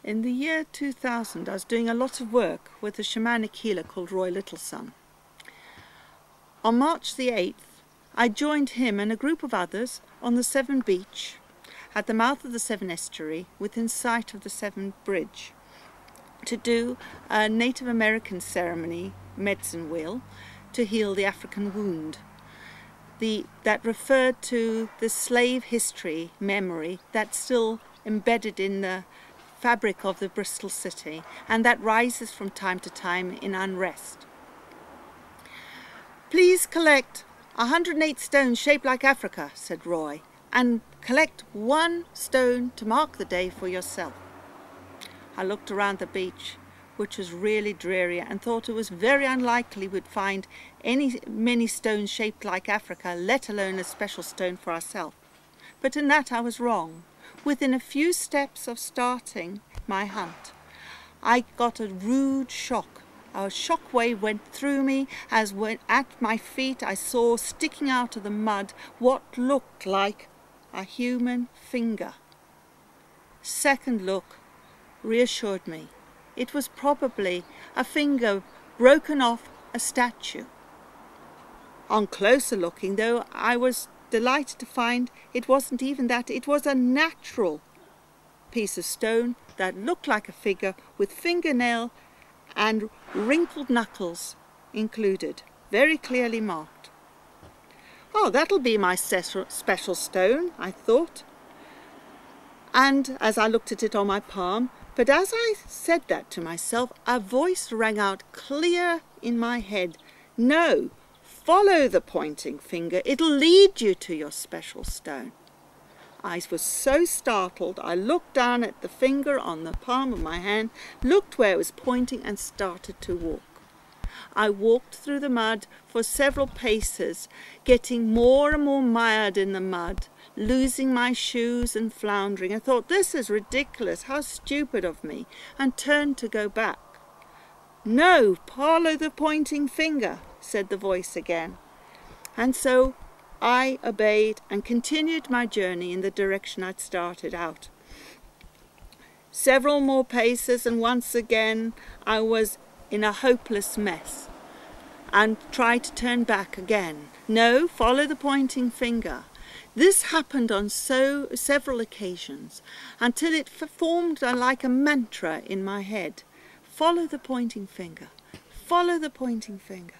In the year 2000, I was doing a lot of work with a shamanic healer called Roy Littleson. On March the 8th, I joined him and a group of others on the Severn Beach at the mouth of the Severn Estuary within sight of the Severn Bridge to do a Native American ceremony, medicine wheel, to heal the African wound. That referred to the slave history memory that's still embedded in the fabric of the Bristol city, and that rises from time to time in unrest. "Please collect 108 stones shaped like Africa," said Roy, "and collect 1 stone to mark the day for yourself." I looked around the beach, which was really dreary, and thought it was very unlikely we'd find many stones shaped like Africa, let alone a special stone for ourselves. But in that I was wrong. Within a few steps of starting my hunt, I got a rude shock. A shockwave went through me as when at my feet I saw sticking out of the mud what looked like a human finger. Second look reassured me. It was probably a finger broken off a statue. On closer looking, though, I was delighted to find it wasn't even that. It was a natural piece of stone that looked like a figure with fingernail and wrinkled knuckles included, very clearly marked. "Oh, that'll be my special stone," I thought, and as I looked at it on my palm. But as I said that to myself, a voice rang out clear in my head, "No, follow the pointing finger. It'll lead you to your special stone." I was so startled, I looked down at the finger on the palm of my hand, looked where it was pointing, and started to walk. I walked through the mud for several paces, getting more and more mired in the mud, losing my shoes and floundering. I thought, this is ridiculous, how stupid of me, and turned to go back. "No, follow the pointing finger," said the voice again. And so I obeyed and continued my journey in the direction I'd started out. Several more paces, and once again I was in a hopeless mess and tried to turn back again. "No, follow the pointing finger." This happened on several occasions until it formed like a mantra in my head. Follow the pointing finger, follow the pointing finger,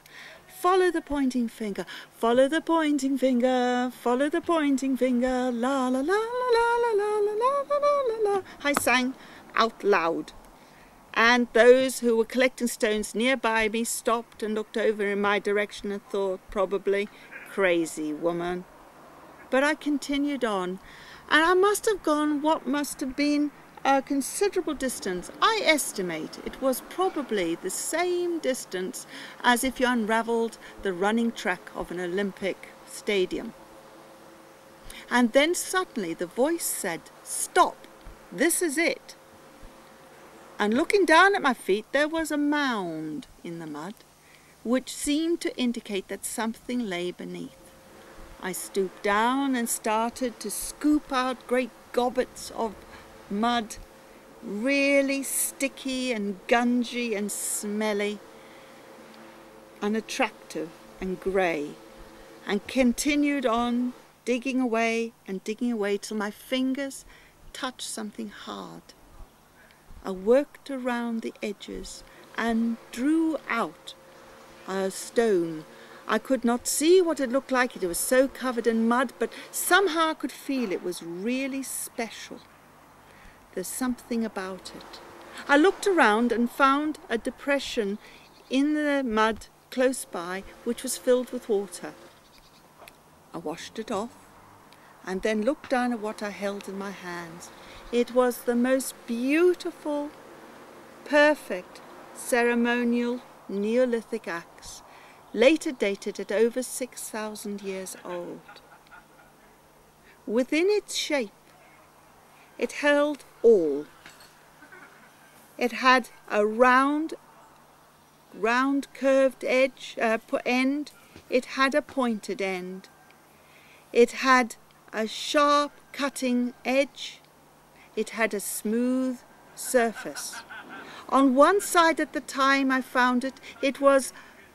follow the pointing finger, follow the pointing finger, follow the pointing finger, la la la la la la la la la la la. I sang out loud, and those who were collecting stones nearby me stopped and looked over in my direction and thought, probably, "Crazy woman." But I continued on, and I must have gone what must have been a considerable distance. I estimate it was probably the same distance as if you unravelled the running track of an Olympic stadium. And then suddenly the voice said, "Stop, this is it." And looking down at my feet, there was a mound in the mud, which seemed to indicate that something lay beneath. I stooped down and started to scoop out great gobbets of mud, really sticky and gungy and smelly, unattractive and grey, and continued on digging away till my fingers touched something hard. I worked around the edges and drew out a stone. I could not see what it looked like, it was so covered in mud, but somehow I could feel it was really special. There's something about it. I looked around and found a depression in the mud close by, which was filled with water. I washed it off and then looked down at what I held in my hands. It was the most beautiful, perfect, ceremonial Neolithic axe, later dated at over 6,000 years old. Within its shape, it held all. It had a round curved edge, end. It had a pointed end. It had a sharp cutting edge. It had a smooth surface. On one side at the time I found it, it was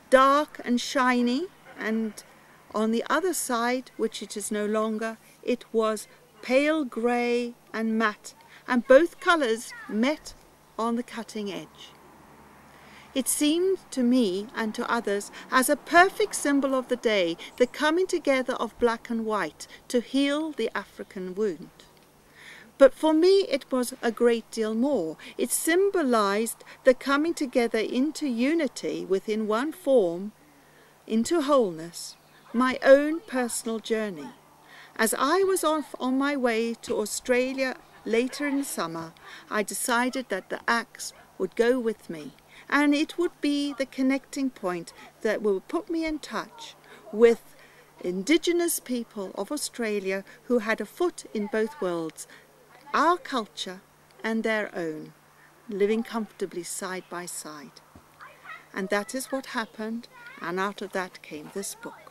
dark and shiny, and on the other side, which it is no longer, it was pale grey and matte, and both colours met on the cutting edge. It seemed to me and to others as a perfect symbol of the day, the coming together of black and white to heal the African wound. But for me it was a great deal more. It symbolized the coming together into unity within one form, into wholeness, my own personal journey. As I was off on my way to Australia later in the summer, I decided that the axe would go with me, and it would be the connecting point that would put me in touch with Indigenous people of Australia who had a foot in both worlds, our culture and their own, living comfortably side by side. And that is what happened, and out of that came this book.